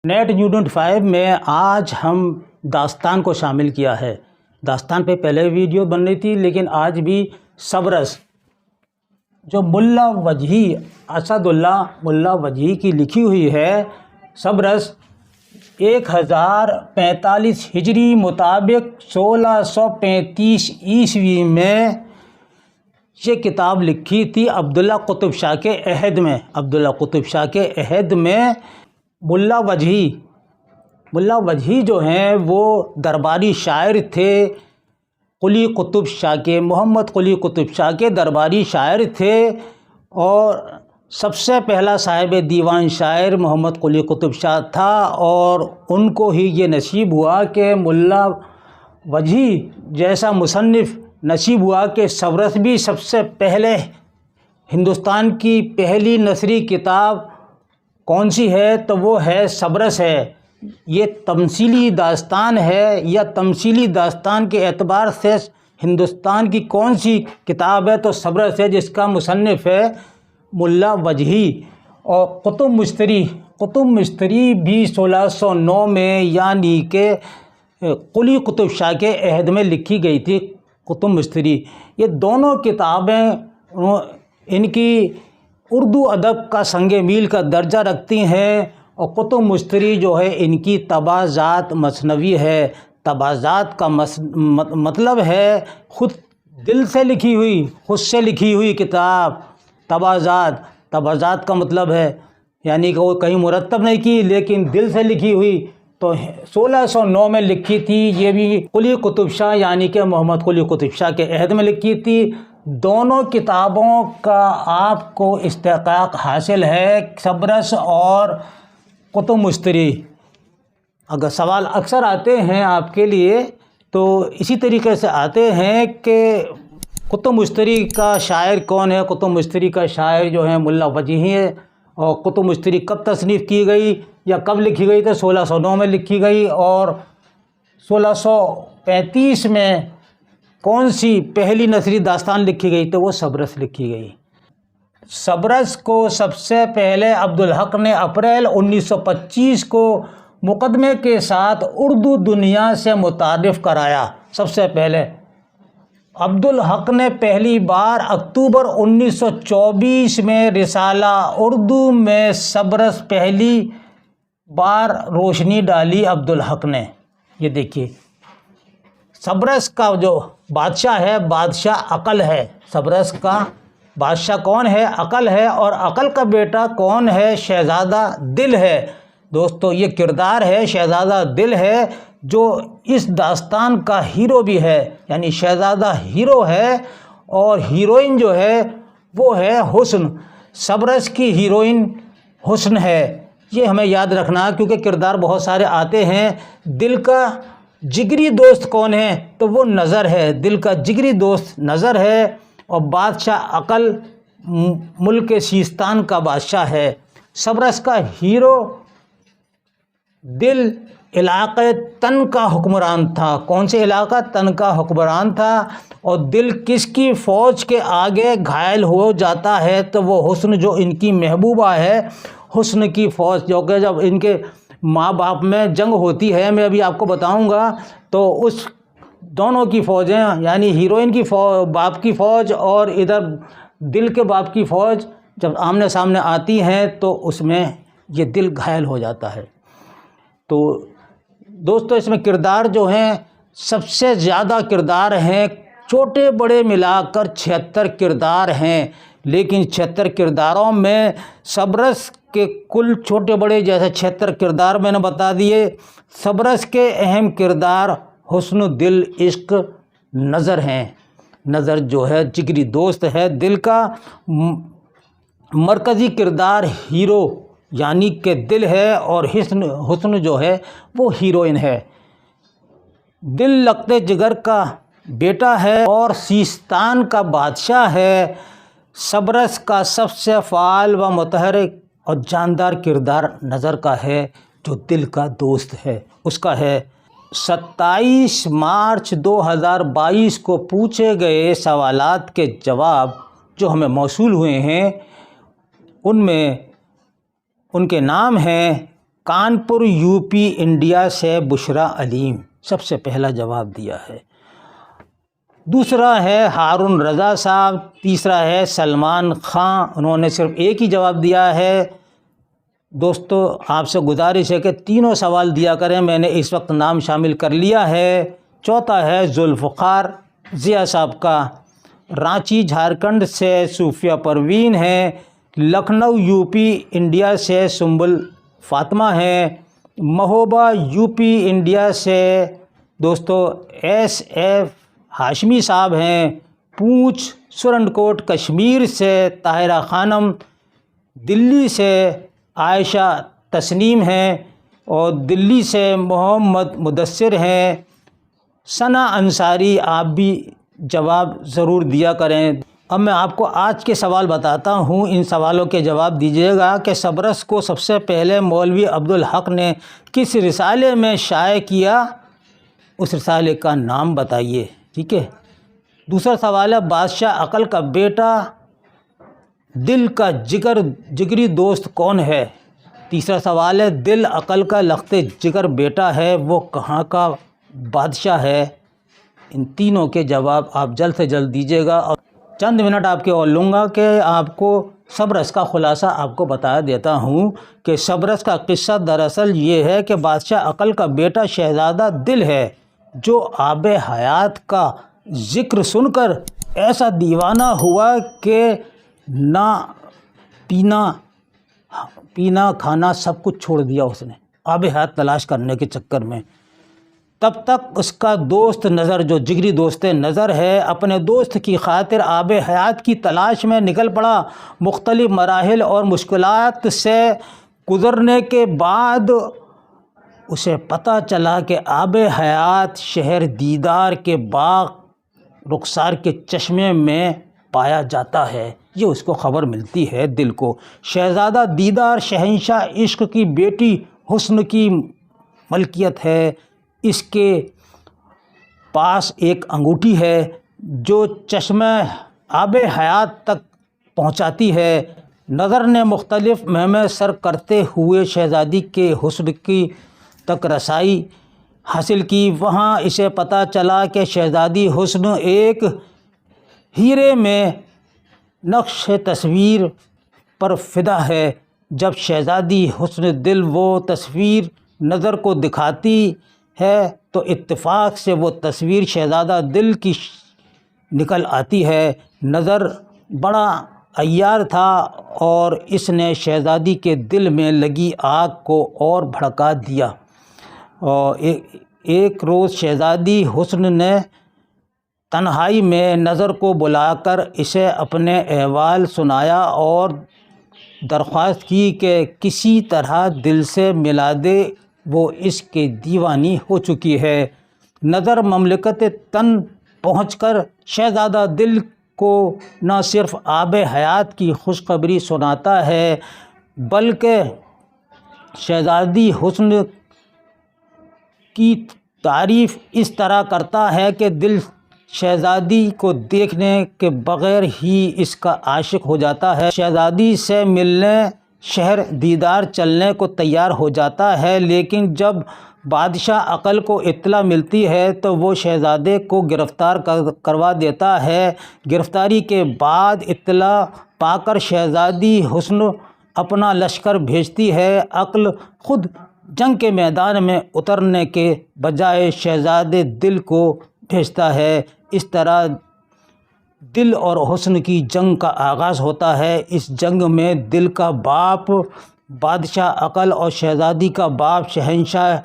Net unit 5 میں آج ہم داستان کو شامل کیا ہے۔ داستان پہ پہلے ویڈیو بن رہی تھی، لیکن آج بھی سبرس جو ملا وجہی اسد اللہ ملا وجہی کی لکھی ہوئی ہے، سبرس 1045 ہجری مطابق 1635 عیسوی میں یہ کتاب لکھی تھی عبداللہ قطب شاہ کے عہد میں۔ عبداللہ قطب شاہ کے عہد میں ملا وجہی جو ہیں وہ درباری شاعر تھے، قلی قطب شاہ کے، محمد قلی قطب شاہ کے درباری شاعر تھے، اور سب سے پہلا صاحب دیوان شاعر محمد قلی قطب شاہ تھا، اور ان کو ہی یہ نصیب ہوا کہ ملا وجہی جیسا مصنف نصیب ہوا کہ سبرس بھی سب سے پہلے ہندوستان کی پہلی نثری کتاب کون سی ہے تو وہ ہے سبرس ہے۔ یہ تمثیلی داستان ہے، یا تمثیلی داستان کے اعتبار سے ہندوستان کی کون سی کتاب ہے تو سبرس ہے، جس کا مصنف ہے ملا وجہی۔ اور قطب مشتری بھی 1609 میں، یعنی کہ قلی قطب شاہ کے عہد میں لکھی گئی تھی قطب مشتری۔ یہ دونوں کتابیں ان کی اردو ادب کا سنگ میل کا درجہ رکھتی ہیں، اور قطب مشتری جو ہے ان کی طباعت مثنوی ہے۔ طباعت کا مطلب ہے خود دل سے لکھی ہوئی، خود سے لکھی ہوئی کتاب۔ طباعت کا مطلب ہے یعنی کہ وہ کہیں مرتب نہیں کی، لیکن دل سے لکھی ہوئی۔ تو 1609 میں لکھی تھی، یہ بھی قلی قطب شاہ یعنی کہ محمد قلی قطب شاہ کے عہد میں لکھی تھی۔ دونوں کتابوں کا آپ کو استحقاق حاصل ہے، سبرس اور قطب مشتری۔ اگر سوال اکثر آتے ہیں آپ کے لیے تو اسی طریقے سے آتے ہیں کہ قطب مشتری کا شاعر کون ہے؟ قطب مشتری کا شاعر جو ہے ملا وجہی ہے۔ اور قطب مشتری کب تصنیف کی گئی یا کب لکھی گئی؟ تو 1609 میں لکھی گئی، اور 1635 میں کون سی پہلی نثری داستان لکھی گئی تو وہ سبرس لکھی گئی۔ سبرس کو سب سے پہلے عبدالحق نے اپریل 1925 کو مقدمے کے ساتھ اردو دنیا سے متعارف کرایا۔ سب سے پہلے عبدالحق نے پہلی بار اکتوبر 1924 میں رسالہ اردو میں سبرس پہلی بار روشنی ڈالی عبدالحق نے۔ یہ دیکھیے، سبرس کا جو بادشاہ ہے، بادشاہ عقل ہے۔ سبرس کا بادشاہ کون ہے؟ عقل ہے، اور عقل کا بیٹا کون ہے؟ شہزادہ دل ہے۔ دوستو، یہ کردار ہے، شہزادہ دل ہے، جو اس داستان کا ہیرو بھی ہے، یعنی شہزادہ ہیرو ہے، اور ہیروئن جو ہے وہ ہے حسن۔ سبرس کی ہیروئن حسن ہے، یہ ہمیں یاد رکھنا، کیونکہ کردار بہت سارے آتے ہیں۔ دل کا جگری دوست کون ہے تو وہ نظر ہے، دل کا جگری دوست نظر ہے، اور بادشاہ عقل ملک سیستان کا بادشاہ ہے۔ سبرس کا ہیرو دل علاقے تن کا حکمران تھا۔ کون سے علاقہ؟ تن کا حکمران تھا، اور دل کس کی فوج کے آگے گھائل ہو جاتا ہے تو وہ حسن جو ان کی محبوبہ ہے، حسن کی فوج، جو کہ جب ان کے ماں باپ میں جنگ ہوتی ہے، میں ابھی آپ کو بتاؤں گا، تو اس دونوں کی فوجیں، یعنی ہیروئن کی باپ کی فوج اور ادھر دل کے باپ کی فوج جب آمنے سامنے آتی ہیں تو اس میں یہ دل گھائل ہو جاتا ہے۔ تو دوستو، اس میں کردار جو ہیں سب سے زیادہ کردار ہیں، چھوٹے بڑے ملا کر 76 کردار ہیں، لیکن 76 کرداروں میں سبرس کے کل چھوٹے بڑے جیسے 76 کردار میں نے بتا دیے۔ سبرس کے اہم کردار حسن، دل، عشق، نظر ہیں۔ نظر جو ہے جگری دوست ہے دل کا۔ مرکزی کردار ہیرو یعنی کہ دل ہے، اور حسن جو ہے وہ ہیروئن ہے۔ دل لگتے جگر کا بیٹا ہے اور سیستان کا بادشاہ ہے۔ سبرس کا سب سے فعال و متحرک اور جاندار کردار نظر کا ہے، جو دل کا دوست ہے، اس کا ہے۔ 27 مارچ 2022 کو پوچھے گئے سوالات کے جواب جو ہمیں موصول ہوئے ہیں، ان میں ان کے نام ہیں کانپور یو پی انڈیا سے بشرا علیم سب سے پہلا جواب دیا ہے۔ دوسرا ہے ہارون رضا صاحب، تیسرا ہے سلمان خان، انہوں نے صرف ایک ہی جواب دیا ہے۔ دوستو آپ سے گزارش ہے کہ تینوں سوال دیا کریں، میں نے اس وقت نام شامل کر لیا ہے۔ چوتھا ہے ذوالفقار ضیاء صاحب کا، رانچی جھارکھنڈ سے صوفیہ پروین ہیں، لکھنؤ یو پی انڈیا سے سنبل فاطمہ ہیں، مہوبہ یو پی انڈیا سے دوستو ایس ایف ہاشمی صاحب ہیں، پونچھ سورنکوٹ کشمیر سے طاہرہ خانم، دلی سے عائشہ تسنیم ہیں، اور دلی سے محمد مدثر ہیں۔ ثنا انصاری آپ بھی جواب ضرور دیا کریں۔ اب میں آپ کو آج کے سوال بتاتا ہوں، ان سوالوں کے جواب دیجیے گا کہ صبرس کو سب سے پہلے مولوی عبدالحق نے کس رسالے میں شائع کیا، اس رسالے کا نام بتائیے، ٹھیک ہے۔ دوسرا سوال ہے بادشاہ عقل کا بیٹا دل کا جگری دوست کون ہے؟ تیسرا سوال ہے دل عقل کا لخت جگر بیٹا ہے، وہ کہاں کا بادشاہ ہے؟ ان تینوں کے جواب آپ جلد سے جلد دیجیے گا، اور چند منٹ آپ کے اور لوں گا کہ آپ کو صبرس کا خلاصہ آپ کو بتا دیتا ہوں کہ صبرس کا قصہ دراصل یہ ہے کہ بادشاہ عقل کا بیٹا شہزادہ دل ہے، جو آب حیات کا ذکر سن کر ایسا دیوانہ ہوا کہ نہ پینا کھانا سب کچھ چھوڑ دیا اس نے آب حیات تلاش کرنے کے چکر میں۔ تب تک اس کا دوست نظر، جو جگری دوست نظر ہے، اپنے دوست کی خاطر آب حیات کی تلاش میں نکل پڑا۔ مختلف مراحل اور مشکلات سے گزرنے کے بعد اسے پتہ چلا کہ آب حیات شہر دیدار کے باغ رخسار کے چشمے میں پایا جاتا ہے، یہ اس کو خبر ملتی ہے دل کو۔ شہزادہ دیدار شہنشاہ عشق کی بیٹی حسن کی ملکیت ہے، اس کے پاس ایک انگوٹھی ہے جو چشمہ آب حیات تک پہنچاتی ہے۔ نظر نے مختلف مہمیں سر کرتے ہوئے شہزادی کے حسن کی تک رسائی حاصل کی۔ وہاں اسے پتہ چلا کہ شہزادی حسن ایک ہیرے میں نقش تصویر پر فدا ہے۔ جب شہزادی حسن دل وہ تصویر نظر کو دکھاتی ہے تو اتفاق سے وہ تصویر شہزادہ دل کی نکل آتی ہے۔ نظر بڑا عیار تھا اور اس نے شہزادی کے دل میں لگی آگ کو اور بھڑکا دیا۔ اور ایک روز شہزادی حسن نے تنہائی میں نظر کو بلا کر اسے اپنے احوال سنایا اور درخواست کی کہ کسی طرح دل سے ملا دے، وہ اس کے دیوانی ہو چکی ہے۔ نظر مملکت تن پہنچ کر شہزادہ دل کو نہ صرف آب حیات کی خوشخبری سناتا ہے بلکہ شہزادی حسن کی تعریف اس طرح کرتا ہے کہ دل شہزادی کو دیکھنے کے بغیر ہی اس کا عاشق ہو جاتا ہے۔ شہزادی سے ملنے شہر دیدار چلنے کو تیار ہو جاتا ہے، لیکن جب بادشاہ عقل کو اطلاع ملتی ہے تو وہ شہزادے کو گرفتار کروا دیتا ہے۔ گرفتاری کے بعد اطلاع پا کر شہزادی حسن اپنا لشکر بھیجتی ہے۔ عقل خود جنگ کے میدان میں اترنے کے بجائے شہزادے دل کو بھیجتا ہے۔ اس طرح دل اور حسن کی جنگ کا آغاز ہوتا ہے۔ اس جنگ میں دل کا باپ بادشاہ عقل اور شہزادی کا باپ شہنشاہ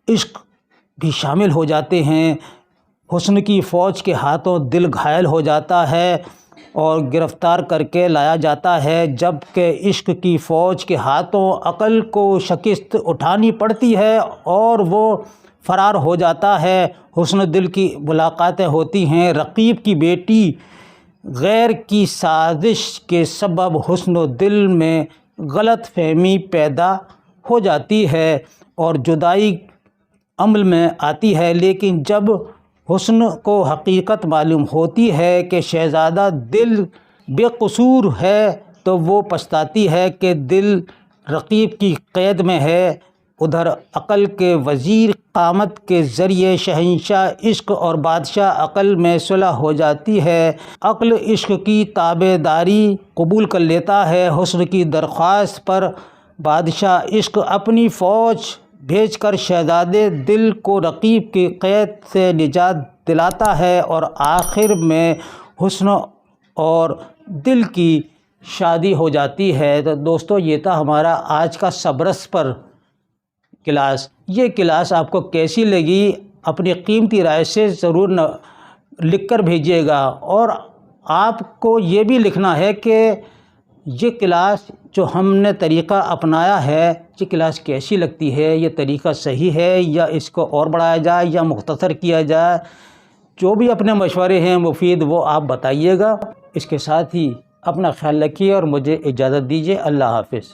عشق بھی شامل ہو جاتے ہیں۔ حسن کی فوج کے ہاتھوں دل گھائل ہو جاتا ہے اور گرفتار کر کے لایا جاتا ہے، جبکہ عشق کی فوج کے ہاتھوں عقل کو شکست اٹھانی پڑتی ہے اور وہ فرار ہو جاتا ہے۔ حسن دل کی ملاقاتیں ہوتی ہیں۔ رقیب کی بیٹی غیر کی سازش کے سبب حسن و دل میں غلط فہمی پیدا ہو جاتی ہے اور جدائی عمل میں آتی ہے، لیکن جب حسن کو حقیقت معلوم ہوتی ہے کہ شہزادہ دل بے قصور ہے تو وہ پچھتاتی ہے کہ دل رقیب کی قید میں ہے، ادھر عقل کے وزیر قامت کے ذریعے شہنشاہ عشق اور بادشاہ عقل میں صلح ہو جاتی ہے۔ عقل عشق کی تابع داری قبول کر لیتا ہے۔ حسن کی درخواست پر بادشاہ عشق اپنی فوج بھیج کر شہزادے دل کو رقیب کی قید سے نجات دلاتا ہے اور آخر میں حسن اور دل کی شادی ہو جاتی ہے۔ تو دوستو یہ تھا ہمارا آج کا سبرس پر کلاس۔ یہ کلاس آپ کو کیسی لگی اپنی قیمتی رائے سے ضرور لکھ کر بھیجیے گا، اور آپ کو یہ بھی لکھنا ہے کہ یہ کلاس جو ہم نے طریقہ اپنایا ہے یہ کلاس کیسی لگتی ہے، یہ طریقہ صحیح ہے یا اس کو اور بڑھایا جائے یا مختصر کیا جائے۔ جو بھی اپنے مشورے ہیں مفید وہ آپ بتائیے گا۔ اس کے ساتھ ہی اپنا خیال رکھیے اور مجھے اجازت دیجیے۔ اللہ حافظ۔